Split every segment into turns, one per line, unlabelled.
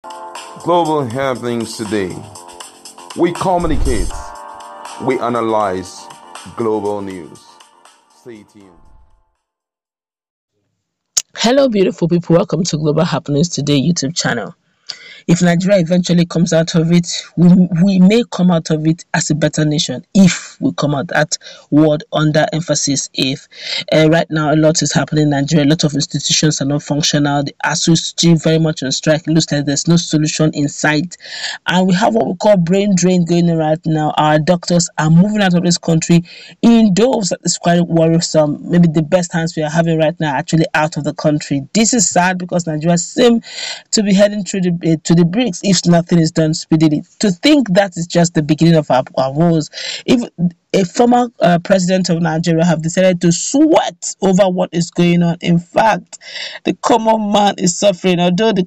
Global happenings today. We communicate, we analyze global news. Stay tuned.
Hello, beautiful people. Welcome to Global Happenings Today YouTube channel. If Nigeria eventually comes out of it, we may come out of it as a better nation if we come out. That word under emphasis if. Right now, a lot is happening in Nigeria. A lot of institutions are not functional. The ASU is still very much on strike. It looks like there's no solution in sight. And we have what we call brain drain going on right now. Our doctors are moving out of this country in droves. That is quite worrisome. Maybe the best hands we are having right now are actually out of the country. This is sad because Nigeria seems to be heading through to the bricks if nothing is done speedily. To think that is just the beginning of our woes. If a former president of Nigeria have decided to sweat over what is going on. In fact, the common man is suffering, although the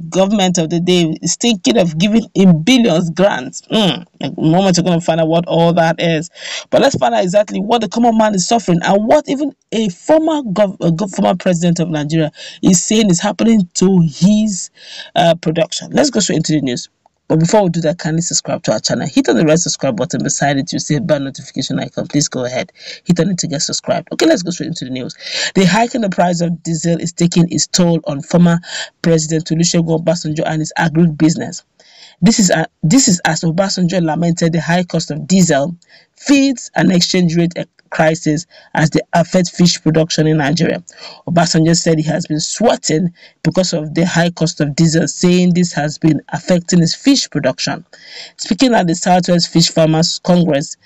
government of the day is thinking of giving him billions grants. Like, the moment you're going to find out what all that is. But let's find out exactly what the common man is suffering and what even a former president of Nigeria is saying is happening to his production. Let's go straight into the news. But before we do that, kindly subscribe to our channel. Hit on the red subscribe button beside it. You see a bell notification icon. Please go ahead. Hit on it to get subscribed. Okay, let's go straight into the news. The hike in the price of diesel is taking its toll on former President Olusegun Obasanjo and his agribusiness. This is as Obasanjo lamented the high cost of diesel, feeds, and exchange rate crisis as they affect fish production in Nigeria. Obasanjo said he has been sweating because of the high cost of diesel, saying this has been affecting his fish production. Speaking at the Southwest Fish Farmers Congress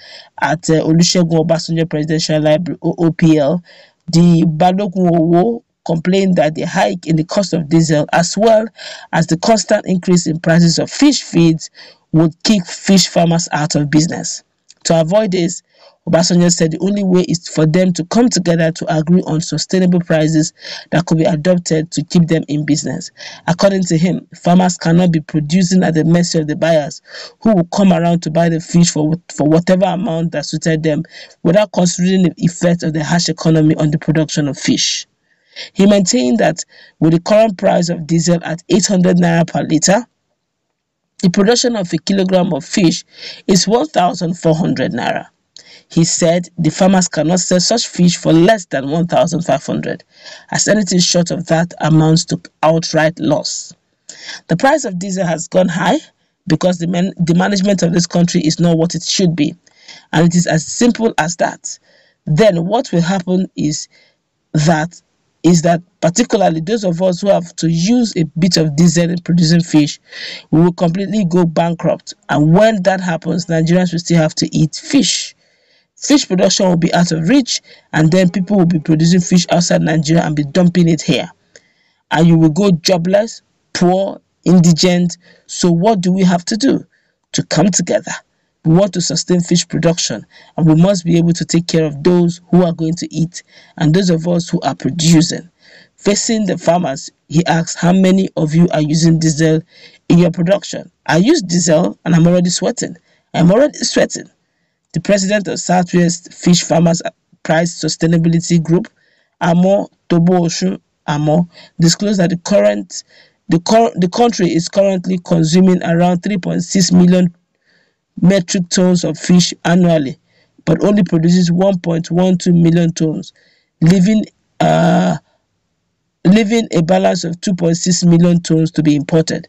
at Olusegun Obasanjo Presidential Library (OOPL), the Balogun Owo complained that the hike in the cost of diesel as well as the constant increase in prices of fish feeds would kick fish farmers out of business. To avoid this, Obasanjo said the only way is for them to come together to agree on sustainable prices that could be adopted to keep them in business. According to him, farmers cannot be producing at the mercy of the buyers who will come around to buy the fish for whatever amount that suited them without considering the effect of the harsh economy on the production of fish. He maintained that with the current price of diesel at 800 naira per litre, the production of a kilogram of fish is 1,400 naira. He said the farmers cannot sell such fish for less than 1,500, as anything short of that amounts to outright loss. The price of diesel has gone high because the management of this country is not what it should be, and it is as simple as that. Then what will happen is that particularly those of us who have to use a bit of diesel in producing fish, we will completely go bankrupt. And when that happens, Nigerians will still have to eat fish. Fish production will be out of reach, and then people will be producing fish outside Nigeria and be dumping it here. And you will go jobless, poor, indigent. So what do we have to do? To come together. We want to sustain fish production, and we must be able to take care of those who are going to eat and those of us who are producing. Facing the farmers, he asks, how many of you are using diesel in your production? I use diesel and I'm already sweating. The president of Southwest Fish Farmers Price Sustainability Group, Amo Tobo-Osun Amo, disclosed that the country is currently consuming around 3.6 million metric tons of fish annually, but only produces 1.12 million tons, leaving a balance of 2.6 million tons to be imported.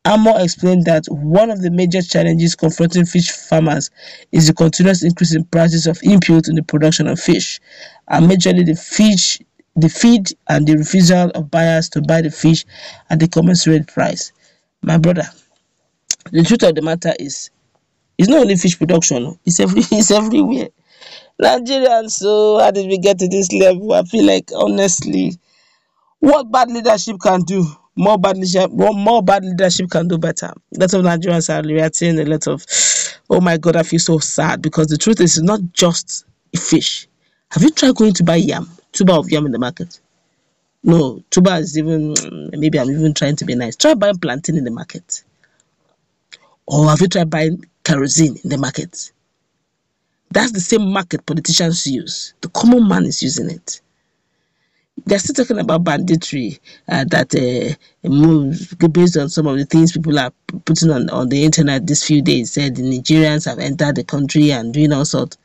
Amo explained that one of the major challenges confronting fish farmers is the continuous increase in prices of inputs in the production of fish, and majorly the feed and the refusal of buyers to buy the fish at the commensurate price. My brother, the truth of the matter is, it's not only fish production, it's everywhere. Nigerians, so how did we get to this level? I feel like, honestly, what bad leadership can do, more bad leadership can do better. A lot of Nigerians are reacting a lot of, oh my God, I feel so sad, because the truth is, it's not just fish. Have you tried going to buy tuber of yam in the market? No, tuber is even, maybe I'm even trying to be nice. Try buying plantain in the market. Or have you tried buying kerosene in the market? That's the same market politicians use. The common man is using it. They're still talking about banditry that moves based on some of the things people are putting on the internet this few days. Said the Nigerians have entered the country and doing all sorts.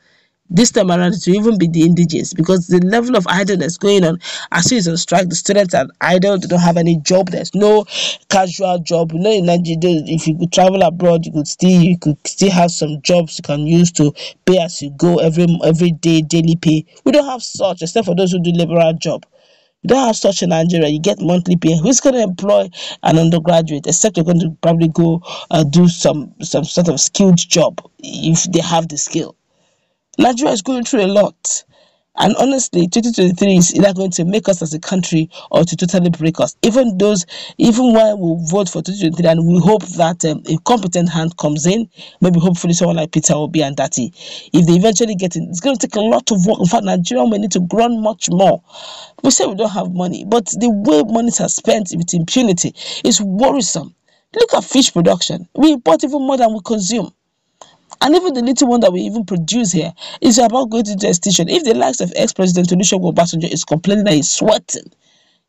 This time around, it will even be the indigenous, because the level of idleness going on. As soon as on strike, the students are idle, they don't have any job, there's no casual job. In Nigeria, if you could travel abroad, you could still have some jobs you can use to pay as you go every day, daily pay. We don't have such, except for those who do liberal job. You don't have such in Nigeria. You get monthly pay. Who's going to employ an undergraduate, except you're going to probably go do some sort of skilled job if they have the skill? Nigeria is going through a lot. And honestly, 2023 is either going to make us as a country or to totally break us. Even while we vote for 2023, and we hope that a competent hand comes in, maybe hopefully someone like Peter Obi and Dati, if they eventually get in, it's going to take a lot of work. In fact, Nigeria may need to run much more. We say we don't have money, but the way monies are spent with impunity is worrisome. Look at fish production. We import even more than we consume. And even the little one that we even produce here is about going to the extinction. If the likes of ex-president Olusegun Obasanjo is complaining that he's sweating,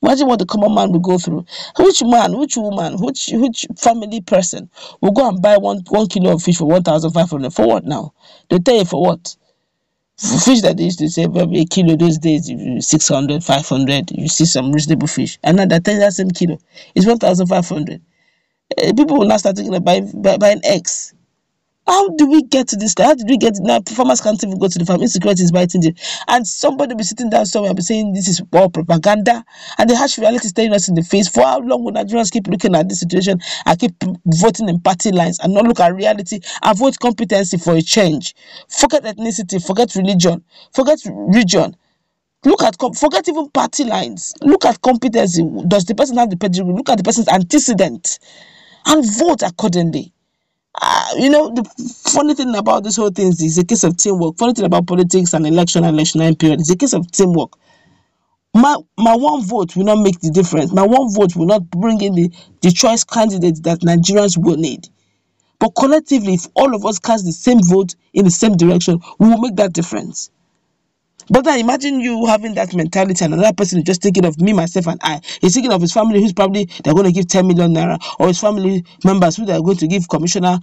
imagine what the common man will go through. Which man, which woman, which family person will go and buy one kilo of fish for 1,500? For what now? They tell you for what? Fish that they used to say maybe a kilo those days, 600, 500, you see some reasonable fish. And now that same kilo is 1,500. People will now start thinking about buying eggs. How do we get to this? How did we get now? Farmers can't even go to the farm. Insecurity is biting them, and somebody be sitting down somewhere and be saying this is all propaganda, and the harsh reality is staring us in the face. For how long will Nigerians keep looking at this situation and keep voting in party lines and not look at reality and vote competency for a change? Forget ethnicity, forget religion, forget region. Forget even party lines. Look at competency. Does the person have the pedigree? Look at the person's antecedent and vote accordingly. The funny thing about this whole thing is it's a case of teamwork. Funny thing about politics and election period, it's a case of teamwork. My one vote will not make the difference. My one vote will not bring in the choice candidates that Nigerians will need. But collectively, if all of us cast the same vote in the same direction, we will make that difference. But then imagine you having that mentality and another person is just thinking of me, myself, and I. He's thinking of his family who's probably they're going to give 10 million naira, or his family members who they're going to give commissioner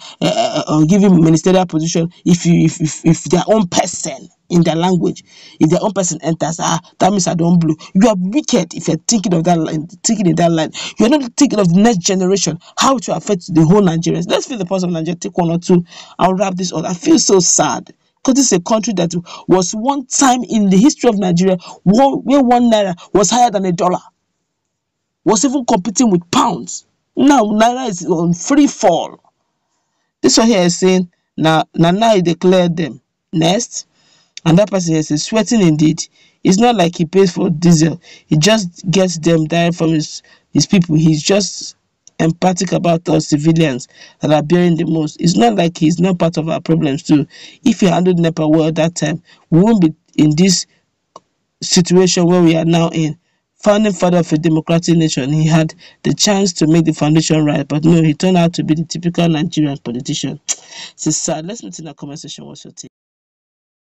or give him ministerial position if their own person in their language, if their own person enters, that means I don't blue. You are wicked if you're thinking of that line, thinking in that line. You're not thinking of the next generation, how it will affect the whole Nigerians. Let's feel the pulse of Nigeria, take one or two, I'll wrap this up. I feel so sad. Because this is a country that was one time in the history of Nigeria where 1 naira was higher than $1, was even competing with pounds. Now naira is on free fall. This one here is saying now he declared them next, and that person is sweating indeed. It's not like he pays for diesel, he just gets them direct from his people. He's just empathic about us civilians that are bearing the most. It's not like he's not part of our problems too. If he handled NEPA well at that time, we won't be in this situation where we are now in. Founding father of a democratic nation, he had the chance to make the foundation right, but no, he turned out to be the typical Nigerian politician. It's sad. Let's meet in the comment section. What's your take?